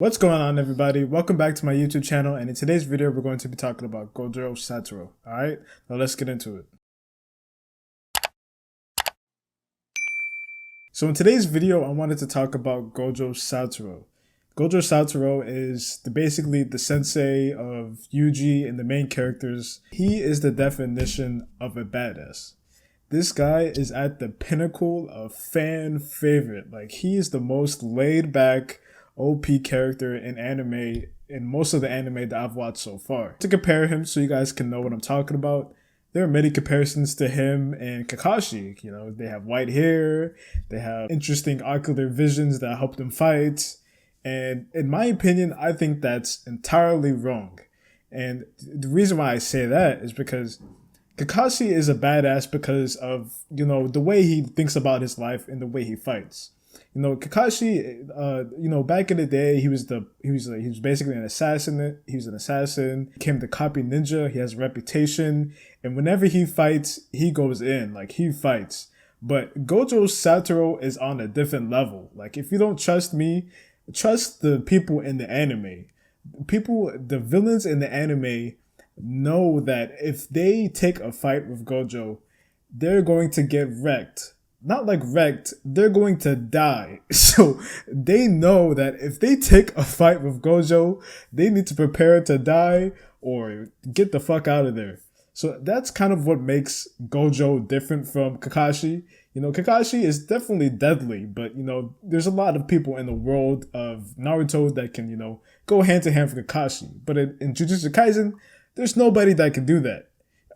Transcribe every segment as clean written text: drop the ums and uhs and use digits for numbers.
What's going on, everybody? Welcome back to my YouTube channel, and in today's video we're going to be talking about Gojo Satoru. Alright, now let's get into it. So in today's video I wanted to talk about Gojo Satoru. Gojo Satoru is basically the sensei of Yuji and the main characters. He is the definition of a badass. This guy is at the pinnacle of fan favorite. Like, he is the most laid back OP character in anime, in most of the anime that I've watched so far. To compare him so you guys can know what I'm talking about, there are many comparisons to him and Kakashi. You know, they have white hair, they have interesting ocular visions that help them fight. And in my opinion, I think that's entirely wrong. And the reason why I say that is because Kakashi is a badass because of, the way he thinks about his life and the way he fights. Kakashi, back in the day, he was basically an assassin. He was an assassin, became the copy ninja. He has a reputation, and whenever he fights, he goes in, like, he fights. But Gojo Satoru is on a different level. Like, if you don't trust me, trust the people in the anime. The villains in the anime know that if they take a fight with Gojo, they're going to get wrecked. Not like wrecked, they're going to die. So they know that if they take a fight with Gojo, they need to prepare to die or get the fuck out of there. So that's kind of what makes Gojo different from Kakashi. Kakashi is definitely deadly, but there's a lot of people in the world of Naruto that can, go hand to hand for Kakashi. But in Jujutsu Kaisen, there's nobody that can do that.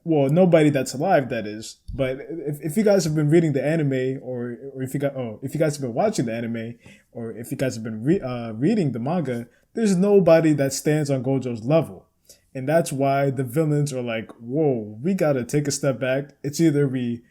Well, nobody that's alive, that is. But if you guys have been reading the anime, or if you guys have been watching the anime, or if you guys have been reading the manga, there's nobody that stands on Gojo's level, and that's why the villains are like, "Whoa, we gotta take a step back." It's either we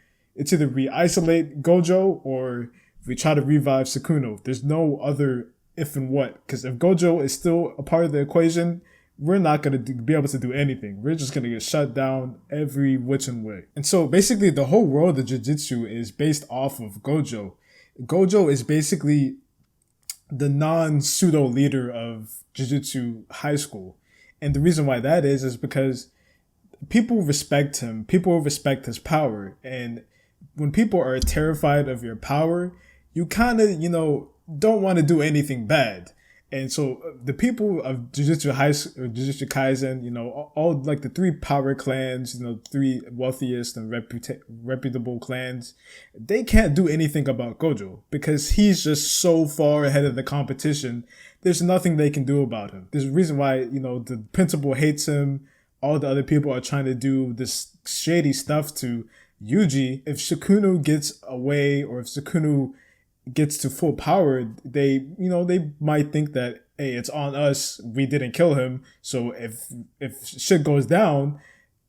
isolate Gojo or we try to revive Sukuna. There's no other if and what, because if Gojo is still a part of the equation, we're not going to be able to do anything. We're just going to get shut down every which and way. And so basically the whole world of Jujutsu is based off of Gojo. Gojo is basically the non-pseudo leader of Jujutsu High School. And the reason why that is because people respect him. People respect his power. And when people are terrified of your power, you kind of, don't want to do anything bad. And so the people of Jujutsu Kaisen, all like the three power clans, three wealthiest and reputable clans, they can't do anything about Gojo because he's just so far ahead of the competition. There's nothing they can do about him. There's a reason why, the principal hates him. All the other people are trying to do this shady stuff to Yuji. If Sukuna gets away, or if Sukuna gets to full power, they might think that, hey, it's on us, we didn't kill him, so if shit goes down,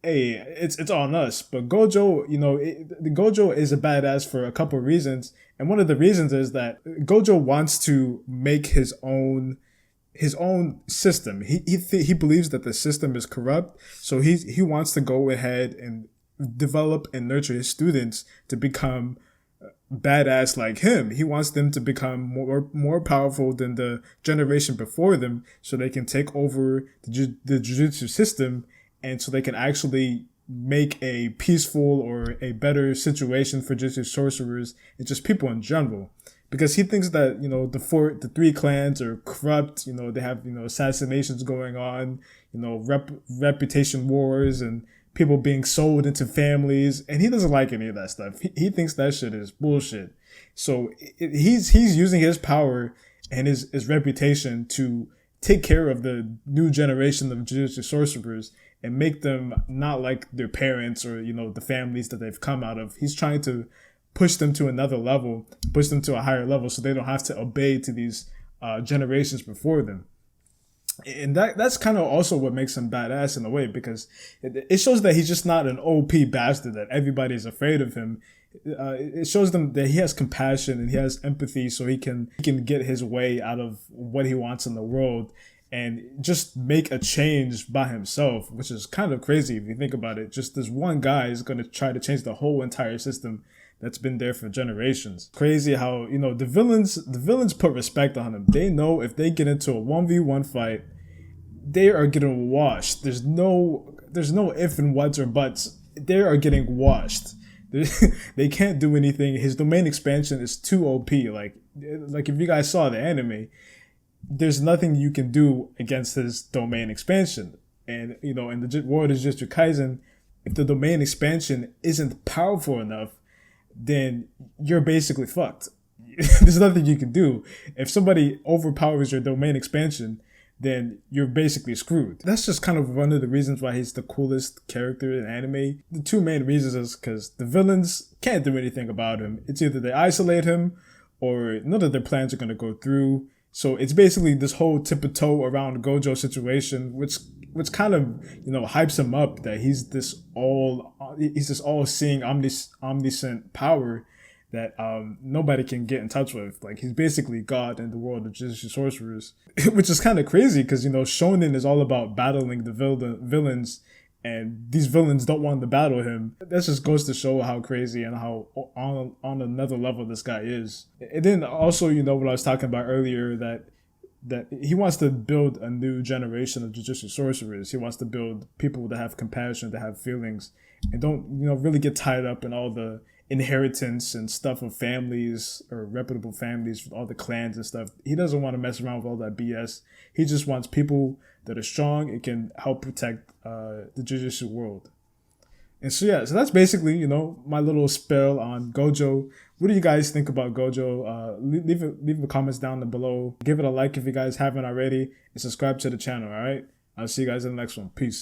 hey, it's on us. But Gojo, the Gojo is a badass for a couple of reasons, and one of the reasons is that Gojo wants to make his own system. He believes that the system is corrupt, so he wants to go ahead and develop and nurture his students to become badass like him. He wants them to become more powerful than the generation before them, so they can take over the jujutsu system, and so they can actually make a peaceful or a better situation for jujutsu sorcerers and just people in general. Because he thinks that the three clans are corrupt. They have assassinations going on, reputation wars, and people being sold into families, and he doesn't like any of that stuff. He thinks that shit is bullshit. So he's using his power and his reputation to take care of the new generation of Jujutsu sorcerers and make them not like their parents or the families that they've come out of. He's trying to push them to another level, push them to a higher level, so they don't have to obey to these generations before them. And that's kind of also what makes him badass in a way, because it shows that he's just not an OP bastard that everybody's afraid of him. It shows them that he has compassion and he has empathy, so he can get his way out of what he wants in the world and just make a change by himself, which is kind of crazy if you think about it. Just this one guy is going to try to change the whole entire system that's been there for generations. Crazy how, you know, the villains put respect on him. They know if they get into a 1v1 fight, they are getting washed. There's no if and whats or buts. They are getting washed. They can't do anything. His domain expansion is too OP. Like if you guys saw the anime, there's nothing you can do against his domain expansion. And, you know, in the world of Jujutsu Kaisen, if the domain expansion isn't powerful enough, then you're basically fucked. There's nothing you can do. If somebody overpowers your domain expansion, then you're basically screwed. That's just kind of one of the reasons why he's the coolest character in anime. The two main reasons is because the villains can't do anything about him. It's either they isolate him or none of their plans are going to go through. So it's basically this whole tip-o-toe around Gojo situation, which kind of, you know, hypes him up that he's this all-seeing, omniscient power that nobody can get in touch with. Like, he's basically God in the world of Jujutsu sorcerers, which is kind of crazy because, you know, shonen is all about battling the villains, and these villains don't want to battle him. That just goes to show how crazy and how on another level this guy is. And then also, you know, what I was talking about earlier, that he wants to build a new generation of Jujutsu sorcerers. He wants to build people that have compassion, that have feelings, and don't, you know, really get tied up in all the inheritance and stuff of families or reputable families with all the clans and stuff. He doesn't want to mess around with all that BS. He just wants people that are strong and can help protect the Jujutsu world. And so yeah, so that's basically, you know, my little spell on Gojo. What do you guys think about Gojo? Leave the comments down below. Give it a like if you guys haven't already, and subscribe to the channel. All right, I'll see you guys in the next one. Peace.